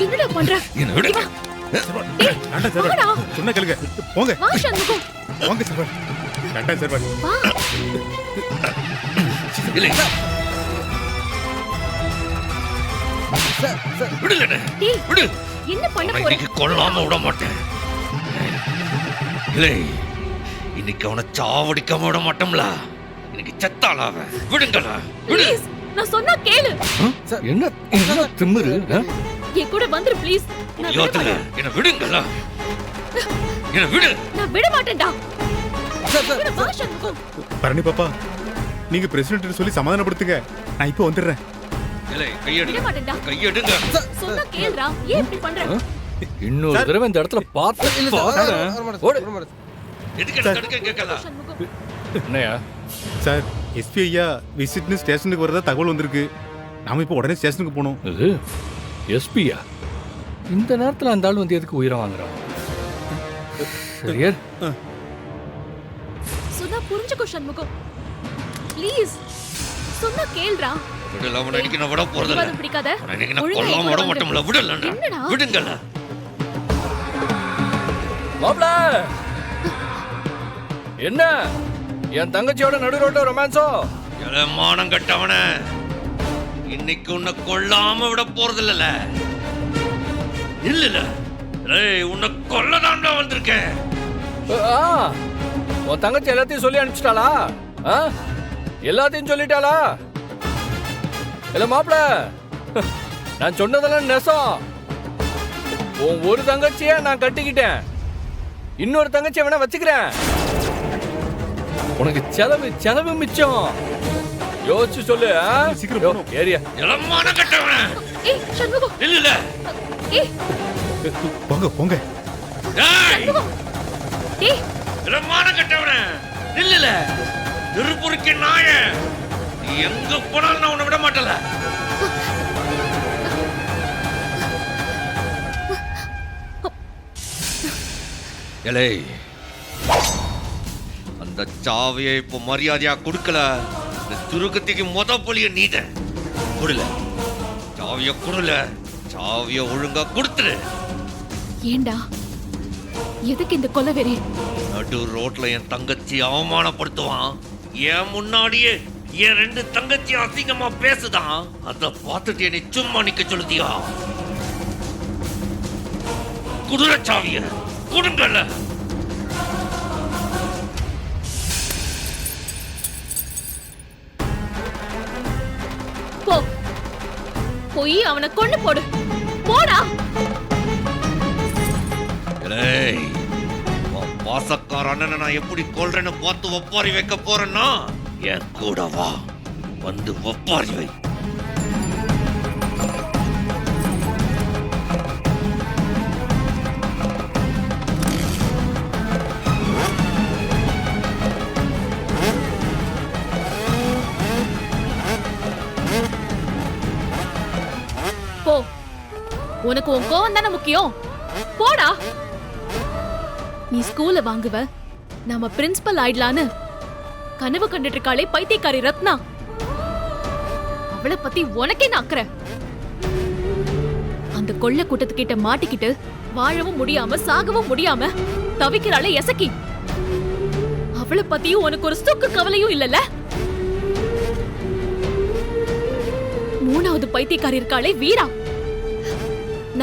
என்னடா பண்ற? என்ன விடு. வேண்டாம் சார், சொன்ன கேளுங்க. போங்க வா சண்முகம். போங்க சார். வேண்டாம் சார். வா. இல்லை. விடுங்கண்ணே. டேய், விடு. என்ன பண்ண அவனை போற? இன்னைக்கு கொல்லாம விட மாட்டேன். இல்லை, இன்னைக்கு அவனை சாவடிக்காம விட மாட்டோம்ல. இன்னைக்கு செத்தாளா அவன். விடுங்களா. விடு. ப்ளீஸ், நான் சொன்னா கேளு. என்ன என்ன திமிரு? என் கூட வந்துரு ப்ளீஸ். நான் விட யோத்துல மாட்டேன். என்ன விடுங்களா. என்ன விடு. நான் விட மாட்டேன்டா. இங்க வா சண்முகம். பரணி பாப்பா, நீங்க பிரசிடென்ட் சொல்லி சமாதானப்படுத்துங்க. நான் இப்போ வந்துடுறேன். இல்லை, விட கையெடுங்க. மாட்டேன்டா. கையெடுங்க. சொன்னா கேளுடா. ஏன் இப்படி பண்ற? இன்னொரு தடவை இந்த இடத்துல பார்த்து ஓடு. எதுக்கு என்ன தடுக்க கேட்கல? சண்முகம். என்னையா? சார், எஸ்பி ஐயா விசிட்னு ஸ்டேஷனுக்கு வரதா தகவல் வந்திருக்கு. நாம இப்போ உடனே ஸ்டேஷனுக்கு போகணும். இது எஸ்பியா? இந்த நேரத்துல அந்த ஆள் வந்து எதுக்கு உயிரை வாங்குறான்? சரியா? சொன்னா புரிஞ்சுக்கோ சண்முகம். ப்ளீஸ். சொன்னா கேளுடா. விடல, அவனை இன்னைக்கு நான் விட போறதில்ல. விவாதம் பிடிக்காத. அவனை இன்னைக்கு நான் ஒழுங்கா கொல்லாம கூட விட வந்துரு. மாட்டோம்ல. விடலண்ணா. என்னடா? விடுங்களா. மாப்ள, என்ன என் தங்கச்சியோட நடு ரோட்ல ரொமான்ஸோ? மானம் கட்டவன, இன்னைக்கு உன்னை கொல்லாம விட போறதில்ல. இல்ல, உன்னை கொல்லதான்டா வந்திருக்கேன். ஆ, உன் தங்கச்சி எல்லாத்தையும் சொல்லி அனுப்பிச்சிட்டாளா? ஆ, எல்லாத்தையும் சொல்லிட்டாளா? இல்ல மாப்ள, நான் சொன்னதெல்லாம் நெசம். உன் ஒரு தங்கச்சிய நான் கட்டிக்கிட்டேன், இன்னொரு தங்கச்சியை வேணா வச்சுக்கிறேன். உனக்கு செலவு மிச்சம். யோசிச்சு சொல்லு. சீக்கிரம் போகணும். ஏரியா மானம் கட்டவன. ஏய் சண்முகம். இல்ல, ஏய் போங்க போங்க. சண்முகம். ஏய் மானம் கட்டவன. இல்ல, திருப்புருக்கு நாய. நீ எங்க போனாலும் நான் உன்னை விட மாட்டல. எலே, அந்த சாவியை இப்போ மரியாதையா கொடுக்கல, இந்த துருக்கத்துக்கு மொத பொலிய நீத கொடுல. சாவிய கொடுல, சாவிய ஒழுங்கா கொடுத்துரு. ஏண்டா எதுக்கு இந்த கொலவெறி? நடு ரோட்ல என் தங்கச்சி அவமானப்படுத்துவான், என் முன்னாடியே என் ரெண்டு தங்கச்சி அசிங்கமா பேசுதான். அத பார்த்துட்டு என்னை சும்மா நிக்க சொல்லுதியா? குடுற சாவிய கொடுங்கல்ல. போ, போய் அவனை கொண்டு போடு. போடா. ஏய், உன் பாசக்கார அண்ணனை நான் எப்படி கொல்றேன்னு பார்த்து ஒப்பாரி வைக்க போறேன்னா என் கூட வா, வந்து ஒப்பாரி வை. போ, உனக்கு உன் கோவம் தானே முக்கியம். போடா. நீ ஸ்கூல்ல வாங்குவ, நாம பிரின்சிபல் ஆயிடலான்னு கனவு கண்டுட்டு இருக்காளே பைத்தியக்காரி ரத்னா, அவளை பத்தி உனக்கே அக்கறை. அந்த கொள்ள கூட்டத்துக்கிட்ட மாட்டிக்கிட்டு வாழவும் முடியாம சாகவும் முடியாம தவிக்கிறாளே எசக்கி, அவளை பத்தியும் உனக்கு ஒரு சுக்கு கவலையும் இல்லல. மூணாவது பைத்தியக்காரி இருக்காளே வீரா,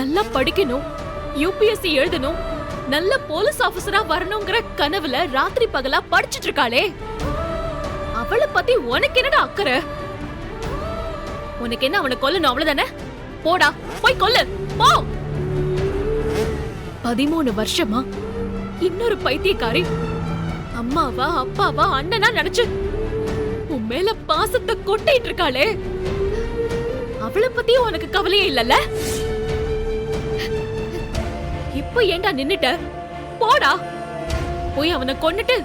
நல்லா படிக்கணும், யூபிஎஸ்சி எழுதணும், நல்ல போலீஸ் ஆபீசரா வரணுங்கிற கனவுல ராத்திரி பகலா படிச்சிட்டு இருக்காளே, அவளை பத்தி உனக்கு என்னடா அக்கறை? உனக்கு என்ன அவனை கொல்லணும் அவ்வளவுதானே? போடா, போய் கொல்லு போ. 13 வருஷமா இன்னொரு பைத்தியக்காரி அம்மாவா அப்பாவா அண்ணனா நினைச்சு உன் மேல பாசத்தை கொட்டிட்டு இருக்காளே, அவளை பத்தி உனக்கு கவலையே இல்லல்ல? இப்ப ஏண்டா நின்னுட்ட? போடா, போய் அவனை கொன்னுட்டு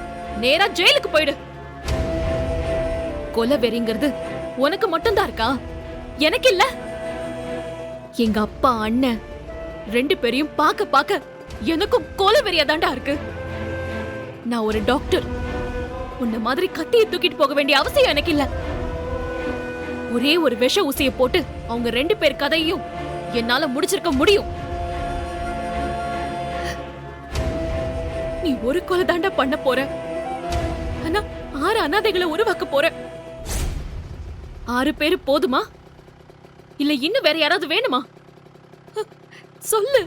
நேரா ஜெயிலுக்கு போயிடு. கொலை வெறிங்கிறது உனக்கு மட்டும்தான் இருக்கா? எனக்கு இல்ல. எங்க அப்பா அண்ணன் 2 பேரையும் பாக்க பாக்க எனக்கும் கொலை வெறியாதாண்டா இருக்கு. நான் ஒரு டாக்டர், உன்ன மாதிரி கத்தியை தூக்கிட்டு போக வேண்டிய அவசியம் எனக்கு இல்ல. ஒரே ஒரு விஷ ஊசியை போட்டு அவங்க 2 பேர் கதையும் என்னால முடிச்சிருக்க முடியும். நீ ஒரு கொலை தாண்டா பண்ண போற. ஆனா 6 அனாதைகளை உருவாக்க போற. 6 பேரு போதுமா இல்ல இன்னும் வேற யாராவது வேணுமா? சொல்லு.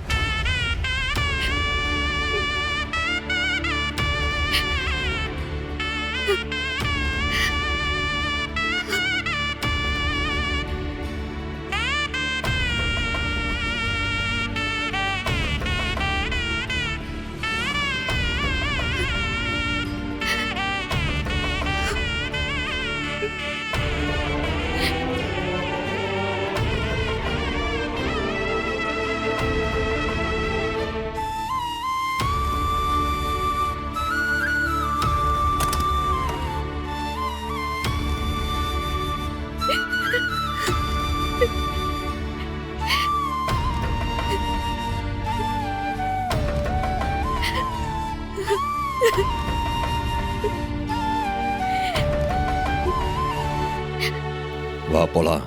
வா போலாம்.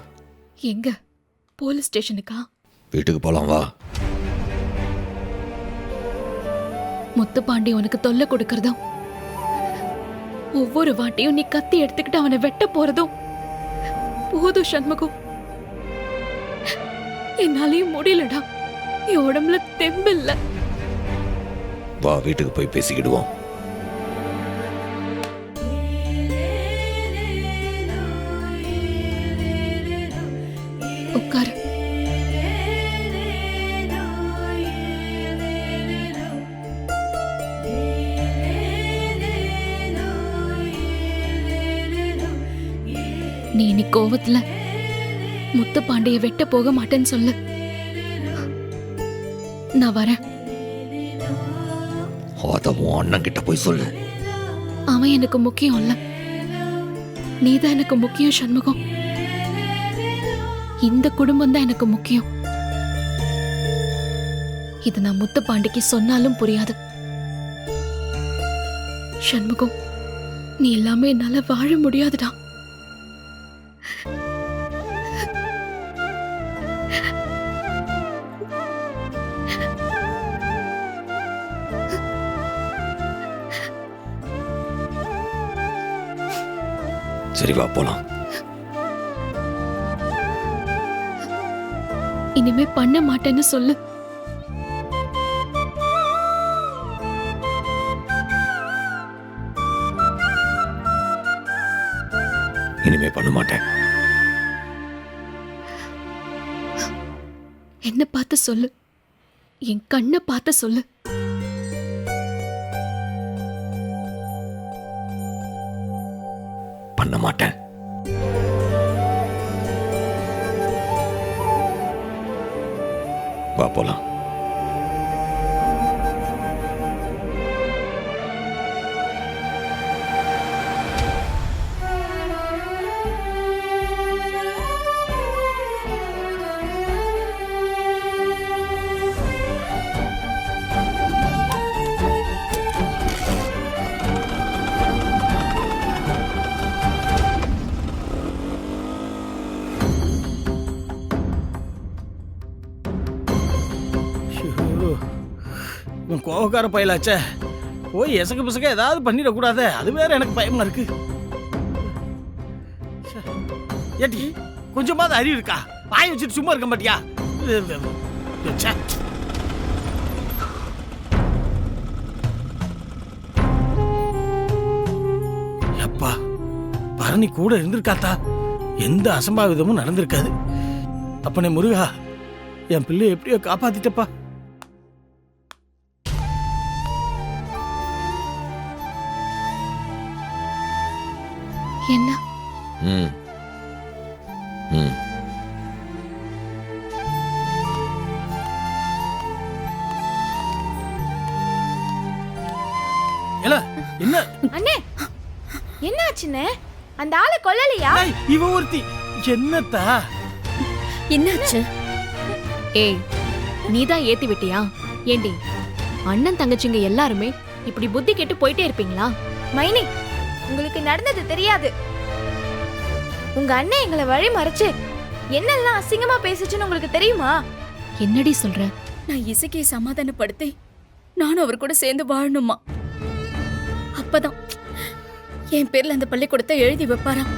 எங்க? போலீஸ் ஸ்டேஷனுக்கா? வீட்டுக்கு போலாம் வா. முத்துப்பாண்டி உனக்கு தொல்லை கொடுக்கறதும், ஒவ்வொரு வாட்டியும் நீ கத்தி எடுத்துக்கிட்டு அவனை வெட்ட போறதும் போதும் சண்முகம். என்னாலையும் முடியலடா. என் உடம்புல தெம்பில்ல. வா வீட்டுக்கு போய் பேசிக்கிடுவோம். உட்காரு. நீ இன்னைக்கு கோவத்துல முத்துப்பாண்டிய வெட்ட போக மாட்டேன்னு சொல்லு. நான் வரேன். அத உன் அண்ணன் கிட்ட போய் சொல்லு. அவன் எனக்கு முக்கியம் இல்ல, நீதான் எனக்கு முக்கியம் சண்முகம். இந்த குடும்பம் தான் எனக்கு முக்கியம். இது நான் முத்துப்பாண்டிக்கு சொன்னாலும் புரியாது. சண்முகம், நீ எல்லாமே என்னால வாழ முடியாதுடா. சரி வா போலாம். இனிமே பண்ண மாட்டேன்னு சொல்லு. இனிமே பண்ண மாட்டேன். என்ன பார்த்து சொல்லு. என் கண்ணை பார்த்து சொல்லு. பண்ண மாட்டேன். வா போலாம். கோவக்கார பயிலாச்சே, போய் எசக்கு பிசக்க ஏதாவது பண்ணிடக்கூடாது. அது வேற எனக்கு பயமா இருக்கு. ஏட்டி கொஞ்சமாவது அறிவு இருக்கா? வாய் வச்சுட்டு சும்மா இருக்க மாட்டியா? அப்பா, பரணி கூட இருந்திருக்காத்தா, எந்த அசம்பாவிதமும் நடந்திருக்காது. அப்பனே முருகா, என் பிள்ளை எப்படியோ காப்பாத்திட்டப்பா. என்ன? என்ன அண்ணே, என்ன ஆச்சுண்ணே? அந்த ஆளை கொல்லலையா? இவ ஒருத்தி என்னத்தா? என்னாச்சு? ஏய், நீதான் ஏத்தி விட்டியா? ஏண்டி, அண்ணன் தங்கச்சிங்க எல்லாருமே இப்படி புத்தி கெட்டு போயிட்டே இருப்பீங்களா? மைனி, உங்களுக்கு நடந்தது தெரியாது. உங்க அண்ணன் எங்களை வழி மறைச்சு என்னெல்லாம் அசிங்கமா பேசுச்சுன்னு உங்களுக்கு தெரியுமா? என்னடி சொல்ற? நான் இசையை சமாதானப்படுத்தி நானும் அவர் கூட சேர்ந்து வாழணுமா? அப்பதான் என் பேர்ல அந்த பள்ளிக்கூடத்தை எழுதி வைப்பாராம்.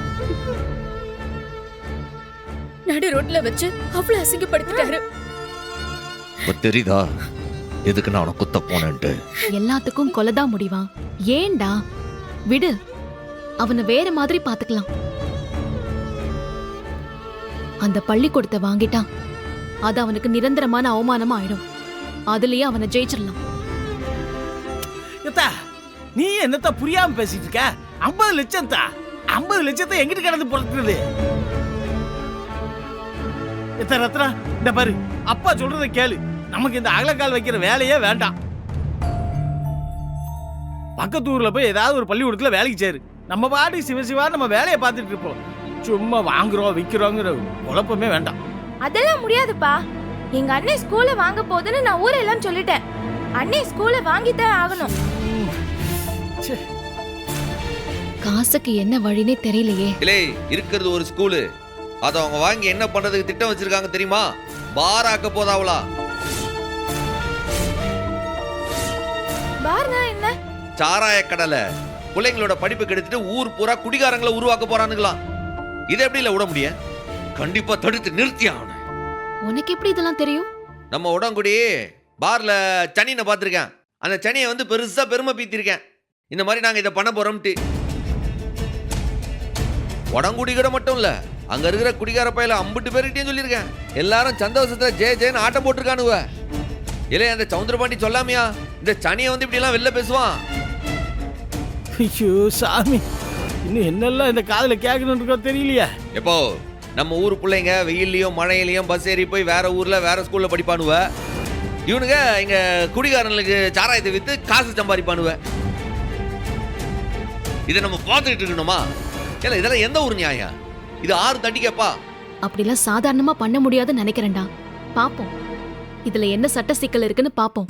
நடு ரோட்ல வச்சு அவ்வளவு அசிங்கப்படுத்திட்டாரு. தெரியுதா எதுக்கு நான் உனக்கு குத்த போனேன்ட்டு? எல்லாத்துக்கும் கொலைதான் முடிவா? ஏன்டா? விடு, அவனை வேற மாதிரி பாத்துக்கலாம். அந்த பள்ளிக்கூடத்தை வாங்கிட்டான், அது அவனுக்கு நிரந்தரமான அவமானமா ஆயிடும். அதுலயே அவனை ஜெயிச்சிடலாம். நீ என்னத்த புரியாம பேசிட்டு இருக்க? 50 லட்சம் தான். 50 லட்சத்தை எங்கிட்டு கிடந்து பொறுத்துறது? ரத்னா, இந்த பாரு, அப்பா சொல்றதை கேளு. நமக்கு இந்த அகலக்கால் வைக்கிற வேலையே வேண்டாம். பக்கத்து ஊர்ல போய் ஏதாவது ஒரு பள்ளிக்கூடத்துல வேலைக்கு சேரு. நம்ம பாட்டு சிவசிவா நம்ம வேலையை பார்த்துட்டு இருப்போம். சும்மா வாங்குறோம் விக்கிறோங்கிற குழப்பமே வேண்டாம். அதெல்லாம் முடியாதுப்பா. எங்க அண்ணன் ஸ்கூல்ல வாங்க போகுதுன்னு நான் ஊரெல்லாம் சொல்லிட்டேன். அண்ணன் ஸ்கூல்ல வாங்கித்தான் ஆகணும். காசுக்கு என்ன வழினே தெரியலையே. இல்லை, இருக்கிறது ஒரு ஸ்கூலு. அதை அவங்க வாங்கி என்ன பண்றதுக்கு திட்டம் வச்சிருக்காங்க தெரியுமா? பாராக்க போதாவளா? பார்னா என்ன? சாராய கடலை. பிள்ளைங்களோட படிப்பு கெடுத்துட்டு ஊர் பூரா குடிகாரங்களை உருவாக்க போறானுங்களாம். இதை எப்படி இல்ல விட முடியும்? கண்டிப்பா தடுத்து நிறுத்தி ஆகணும். உனக்கு எப்படி இதெல்லாம் தெரியும்? நம்ம உடங்குடி பார்ல சனியை பார்த்துருக்கேன். அந்த சனியை வந்து பெருசா பெருமை பீத்திருக்கேன். இந்த மாதிரி நாங்க இதை பண்ண போறோம்ட்டு. உடங்குடி கூட மட்டும் இல்ல, அங்க இருக்கிற குடிகார பையில 50 பேர்கிட்டையும் சொல்லியிருக்கேன். எல்லாரும் சந்தோஷத்தை ஜெய ஜெயன்னு ஆட்டம் போட்டிருக்கானுவ. இல்லையா அந்த சவுந்தரபாண்டி சொல்லாமையா இந்த சனியை வந்து இப்படி எல்லாம் வெளில பேசுவான்? ஐயோ சாமி, இன்னும் என்னெல்லாம் இந்த காதுல கேட்கணும்னு தெரியலையா? எப்போ நம்ம ஊர் பிள்ளைங்க வெயிலையும் மழையிலையும் பஸ் ஏறி போய் வேற ஊர்ல வேற ஸ்கூல்ல படிப்பானுவ. இவனுங்க இங்க குடிகாரனுக்கு சாராயத்தை வித்து காசு சம்பாதிப்பானுவ. இதை நம்ம பார்த்துக்கிட்டு இருக்கணுமா? இல்ல இதெல்லாம் எந்த ஊர் நியாயம்? இது 6 தட்டிக்கப்பா. அப்படிலாம் சாதாரணமா பண்ண முடியாதுன்னு நினைக்கிறேன்டா. பாப்போம், இதுல என்ன சட்ட சிக்கல் இருக்குன்னு பாப்போம்.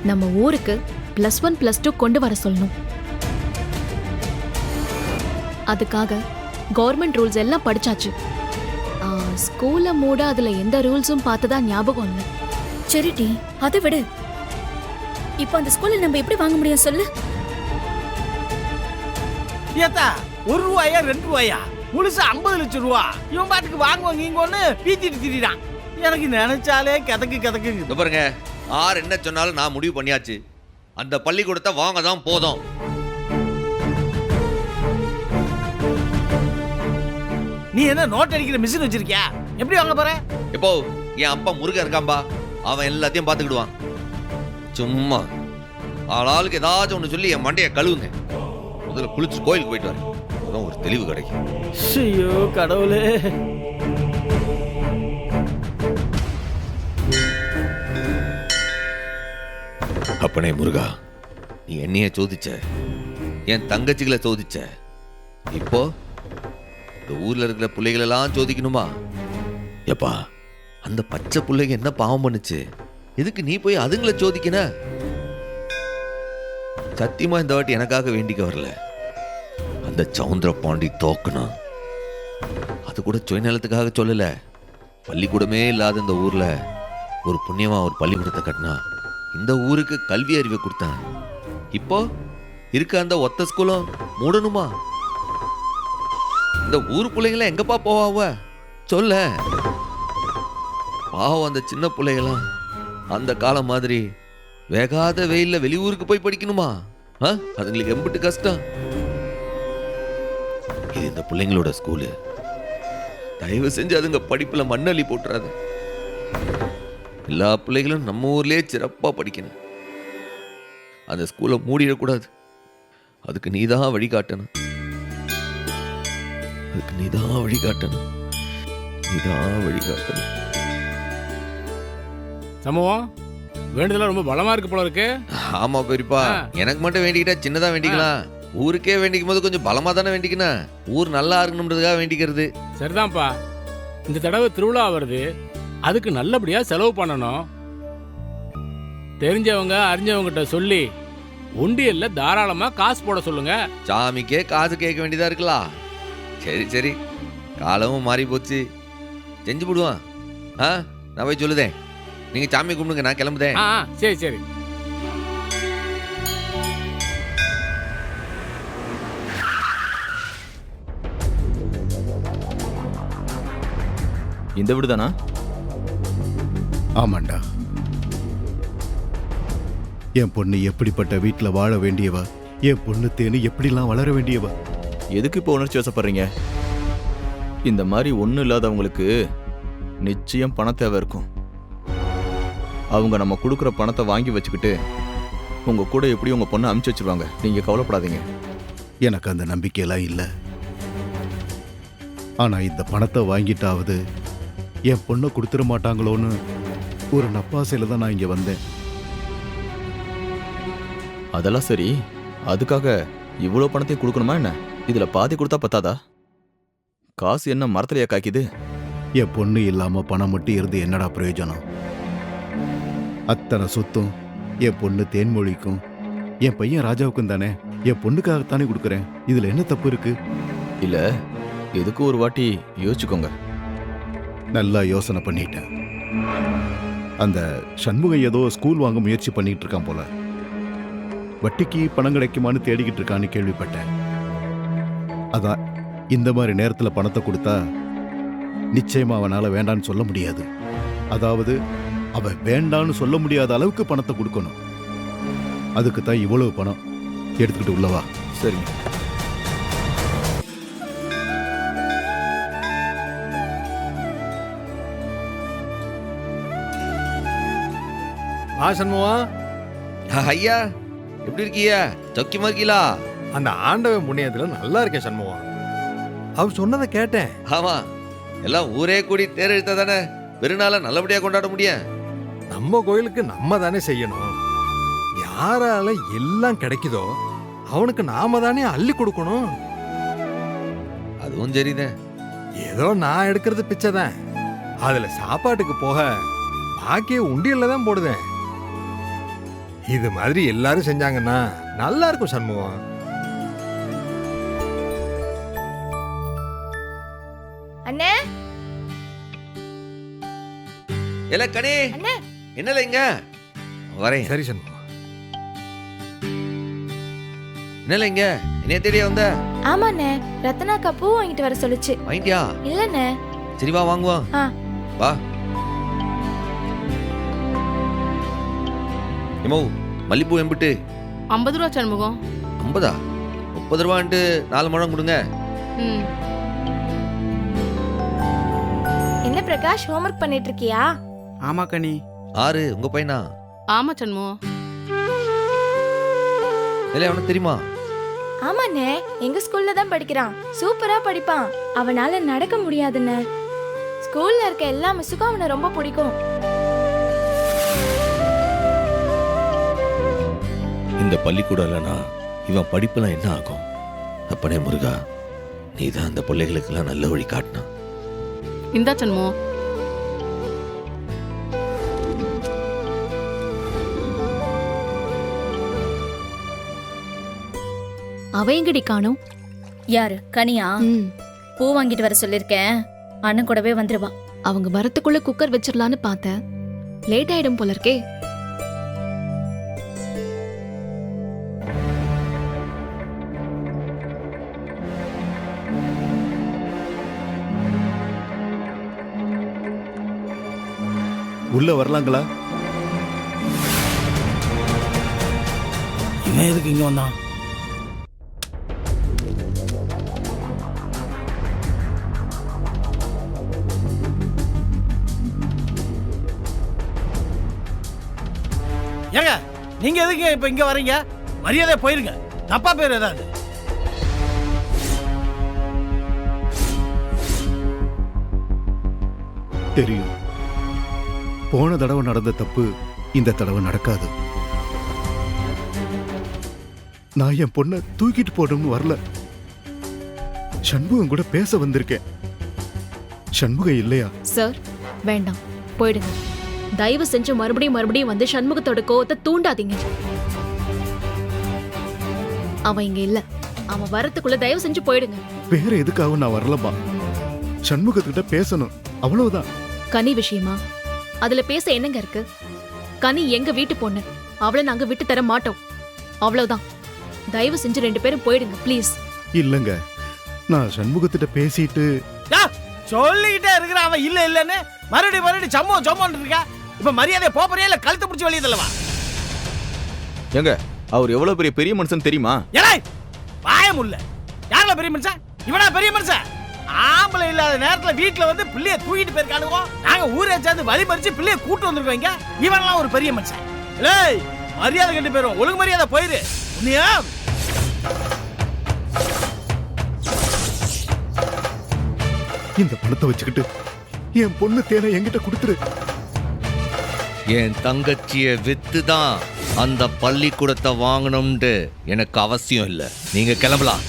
நம்ம ஊருக்கு +1 +2 கொண்டு வர சொல்லணும். அதுக்காக கவர்மெண்ட் ரூல்ஸ் எல்லாம் படிச்சாச்சு. ஸ்கூல்ல மூட அதுல எந்த ரூல்ஸும் பார்த்ததா ஞாபகம் இல்லை. சரிடி, அதை விடு. இப்ப அந்த ஸ்கூல்ல நம்ம எப்படி வாங்க முடியும் சொல்லு? ஏத்தா, 1 ரூபாயா 2 ரூபாயா? முழுசா 50 லட்சம் ரூபா. இவன் பாட்டுக்கு வாங்குவாங்க இங்க ஒண்ணு பீத்திட்டு திரிறான். எனக்கு நினைச்சாலே கதக்கு பாருங்க, ஆர் என்ன சொன்னாலும் நான் முடிவு பண்ணியாச்சு. அந்த பள்ளிக்கூடத்தை வாங்க தான் போதும். நீ என்ன நோட் அடிக்கிற மிஷின் வச்சிருக்கியா? எப்படி வாங்க போற? இப்போ என் அப்பா முருகன் இருக்காம்பா, அவன் எல்லாத்தையும் பார்த்துக்கிடுவான். சும்மா ஆளாளுக்கு ஏதாச்சும் ஒன்று சொல்லி என் மண்டையை கழுவுங்க. முதல்ல குளிச்சு கோயிலுக்கு போயிட்டு வரேன், அதான் ஒரு தெளிவு கிடைக்கும். ஐயோ கடவுளே. அப்பனே முருகா, நீ என்னைய சோதிச்ச, என் தங்கச்சிகளை சோதிச்ச. இப்போ இந்த ஊர்ல இருக்கிற பிள்ளைகளெல்லாம் சோதிக்கணுமா? எப்பா, அந்த பச்சை பிள்ளைங்க என்ன பாவம் பண்ணுச்சு? எதுக்கு நீ போய் அதுங்களை சோதிக்கின? சத்தியமா இந்த வாட்டி எனக்காக வேண்டிக்க வரல. அந்த சவுந்தர பாண்டி தோக்கணும். அது கூட சுயநலத்துக்காக சொல்லல. பள்ளிக்கூடமே இல்லாத இந்த ஊர்ல ஒரு புண்ணியமா ஒரு பள்ளிக்கூடத்தை கட்டினா இந்த ஊருக்கு கல்வி அறிவை கொடுத்தான். இப்போ இருக்க அந்த ஒத்த ஸ்கூலும் மூடணுமா? இந்த ஊர் பிள்ளைங்கள எங்கப்பா போவாவ சொல்ல? பாவம் அந்த சின்ன பிள்ளைகளாம் அந்த காலம் மாதிரி வேகாத வெயில்ல வெளியூருக்கு போய் படிக்கணுமா? அதுங்களுக்கு எம்பிட்டு கஷ்டம். இது இந்த பிள்ளைங்களோட ஸ்கூலு. தயவு செஞ்சு அதுங்க படிப்புல மண்ணள்ளி போட்டுறாது. எல்லா பிள்ளைகளும் நம்ம ஊர்லயே சிறப்பா படிக்கணும். அந்த ஸ்கூலை மூடிடக்கூடாது. அதுக்கு நீதான் வழிகாட்டணும். அதுக்கு நீதான் வழிகாட்டணும். நீதான் வழிகாட்டணும். சமூகம் வேண்டுதலாம் ரொம்ப பலமா இருக்கு போல இருக்கு. ஆமா பெரியப்பா, எனக்கு மட்டும் வேண்டிக்கிட்டா சின்னதா வேண்டிக்கலாம். ஊருக்கே வேண்டிக்கும் போது கொஞ்சம் பலமா தானே வேண்டிக்கணும். ஊர் நல்லா இருக்கணும்ன்றதுக்காக வேண்டிக்கிறது. சரிதான்ப்பா, இந்த தடவை திருவிழா வருது, அதுக்கு நல்லபடியா செலவு பண்ணணும். தெரிஞ்சவங்க அறிஞ்சவங்கிட்ட சொல்லி உண்டியல்ல தாராளமா காசு போட சொல்லுங்க. சாமிக்கே காசு கேட்க வேண்டியதா இருக்கலாம். சரி சரி, காலமும் மாறி போச்சு. செஞ்சு விடுவான். நான் போய் சொல்லுதேன். நீங்க சாமி கும்பிடுங்க, நான் கிளம்புதேன். சரி சரி. இந்த வீடு தானா? ஆமாண்டா. என் பொண்ணு எப்படிப்பட்ட வீட்டில் வாழ வேண்டியவ, என் பொண்ணு தேனு எப்படிலாம் வளர வேண்டியவ. எதுக்கு இப்போ உணர்ச்சி வசப்படுறீங்க? இந்த மாதிரி ஒன்றும் இல்லாதவங்களுக்கு நிச்சயம் பண தேவை இருக்கும். அவங்க நம்ம கொடுக்குற பணத்தை வாங்கி வச்சுக்கிட்டு உங்க கூட எப்படி உங்க பொண்ணை அனுப்பிச்சு வச்சிருவாங்க. நீங்க கவலைப்படாதீங்க. எனக்கு அந்த நம்பிக்கையெல்லாம் இல்லை. ஆனா இந்த பணத்தை வாங்கிட்டாவது என் பொண்ணை கொடுத்துட மாட்டாங்களோன்னு ஒரு நப்பாசையில தான் நான் இங்க வந்தேன். அதெல்லாம் சரி, அதுக்காக இவ்வளோ பணத்தையும் கொடுக்கணுமா என்ன? இதுல பாதி கொடுத்தா பத்தாதா? காசு என்ன மரத்திலேயே காய்க்குது? என் பொண்ணு இல்லாம பணம் மட்டும் இருந்து என்னடா பிரயோஜனம்? அத்தனை சொத்தும் என் பொண்ணு தேன்மொழிக்கும் என் பையன் ராஜாவுக்கும் தானே. என் பொண்ணுக்காகத்தானே கொடுக்குறேன். இதுல என்ன தப்பு இருக்கு? இல்ல, எதுக்கு ஒரு வாட்டி யோசிச்சுக்கோங்க. நல்லா யோசனை பண்ணிட்டேன். அந்த சண்முகம் ஏதோ ஸ்கூல் வாங்க முயற்சி பண்ணிட்டு இருக்கான் போல. வட்டிக்கு பணம் கிடைக்குமான்னு தேடிக்கிட்டு இருக்கான்னு கேள்விப்பட்டேன். அதான் இந்த மாதிரி நேரத்தில் பணத்தை கொடுத்தா நிச்சயமா அவனால வேண்டான்னு சொல்ல முடியாது. அதாவது அவன் வேண்டான்னு சொல்ல முடியாத அளவுக்கு பணத்தை கொடுக்கணும். அதுக்கு தான் இவ்வளவு பணம். எடுத்துக்கிட்டு உள்ளவா. சரிங்க. சண்முகா, ஐயா எப்படி இருக்கீங்க? சௌக்கியமா இருக்கீங்களா? அந்த ஆண்டவன் புண்ணியத்துல நல்லா இருக்கேன் சண்முகா. அவர் சொன்னதை கேட்டேன். ஆமா, எல்லாம் ஊரே கூடி தேர் இழுத்தா தானே பெருநாளை நல்லபடியா கொண்டாட முடியும். நம்ம கோயிலுக்கு நம்ம தானே செய்யணும். யாரால எல்லாம் கிடைக்குதோ அவனுக்கு நாம தானே அள்ளி கொடுக்கணும். அதுவும் சரிதான். ஏதோ நான் எடுக்கிறது பிச்சை தான். அதுல சாப்பாட்டுக்கு போக பாக்கிய உண்டியல்ல தான் போடுவேன். இது மாதிரி எல்லாரும் செஞ்சாங்கன்னா நல்லா இருக்கும் சண்முகம். அண்ணே, இல்ல கனி, அண்ணே. என்னல இங்க வரேன். சரி சண்முகம். என்னல இங்க என்னைய தேடிய வந்த? ஆமாண்ணே, ரத்னாக்கா பூ வாங்கிட்டு வர சொல்லுச்சு. வாங்கிட்டியா? இல்லண்ணே. சரி வா வாங்குவோம். வா. எமோ மல்லிப்பூ எம்பிட்டு? 50 ரூபா சண்முகம். 50? 30 ரூபான்ட்டு 4 முழம் கொடுங்க. என்ன பிரகாஷ், ஹோம்வொர்க் பண்ணிட்டு இருக்கியா? ஆமா கனி. 6 உங்க பையனா? ஆமா சண்முகம். இல்ல அவனுக்கு தெரியுமா? ஆமாண்ணே, எங்க ஸ்கூல்ல தான் படிக்கிறான். சூப்பரா படிப்பான். அவனால நடக்க முடியாதுண்ணே. ஸ்கூல்ல இருக்க எல்லா மிஸ்ஸுக்கும் அவனை ரொம்ப பிடிக்கும். இந்த பள்ளிக்கூடம் இல்லைனா இவன் படிப்புலாம் என்ன ஆகும்? அப்பனே முருகா, நீ தான் அந்த பிள்ளைகளுக்கெல்லாம் நல்ல வழி காட்டினா. இந்தா சண்முகம். அவ எங்கடி காணோம்? யாரு? கனியா? பூ வாங்கிட்டு வர சொல்லிருக்கேன். அண்ணன் கூடவே வந்துருவா. அவங்க வரத்துக்குள்ள குக்கர் வச்சிடலான்னு பார்த்தேன். லேட் ஆயிடும் போல இருக்கே. உள்ள வரலாங்களா? இவன் எதுக்கு இங்க வந்தான்? ஏங்க, நீங்க எதுக்கு இப்ப இங்க வரீங்க? மரியாதை போயிருங்க. தப்பா பேர் ஏதாவது? தெரியும். போன தடவை நடந்த தப்பு இந்த தடவை நடக்காது. நான் என் பொண்ணை தூக்கிட்டு போடணும்னு வரல. சண்முகம் கூட பேச வந்திருக்கேன். சண்முகம் இல்லையா? சார் வேண்டாம், போயிடுங்க. தயவு செஞ்சு மறுபடியும் வந்து சண்முகத்தோட கோவத்தை தூண்டாதீங்க. அவன் இங்க இல்ல. அவன் வரத்துக்குள்ள தயவு செஞ்சு போயிடுங்க. வேற எதுக்காக நான் வரலமா? சண்முகத்துக்கிட்ட பேசணும். அவ்வளவுதான். கனி விஷயமா? அதுல பேச என்னங்க இருக்கு? கனி எங்க வீட்டு பொண்ணு, அவளை நாங்க விட்டு தர மாட்டோம். அவ்வளவுதான். தயவு செஞ்சு 2 பேரும் போயிடுங்க ப்ளீஸ். இல்லங்க, நான் சண்முகத்திட்ட பேசிட்டு சொல்லிக்கிட்டே இருக்கிற அவன் இல்ல இல்லன்னு மறுபடியும் சம்மோன்னு இருக்கா. இப்ப மரியாதை போறியா இல்ல கழுத்தை பிடிச்சி வெளியே தள்ளவா? ஏங்க அவர் எவ்வளவு பெரிய மனுஷன் தெரியுமா? ஏலே வாயமுல்ல. யாரல பெரிய மனுஷன்? இவனா பெரிய மனுஷன்? ஆம்பளை இல்லாத நேரத்துல வீட்டுல வந்து பிள்ளைய தூக்கிட்டு போயிருக்கானுங்க. நாங்க ஊரே சேர்ந்து வழி மறிச்சு பிள்ளைய கூட்டு வந்திருக்கோம். இங்க இவன்லாம் ஒரு பெரிய மனுஷன். ஏய் மரியாதை கண்டு போயிரும். ஒழுங்கு மரியாதை போயிரு. உன்னையா இந்த பணத்தை வச்சுக்கிட்டு என் பொண்ணு தேனை என்கிட்ட கொடுத்துரு. என் தங்கச்சிய வித்து தான் அந்த பள்ளிக்கூடத்தை வாங்கணும்னு எனக்கு அவசியம் இல்லை. நீங்க கிளம்பலாம்.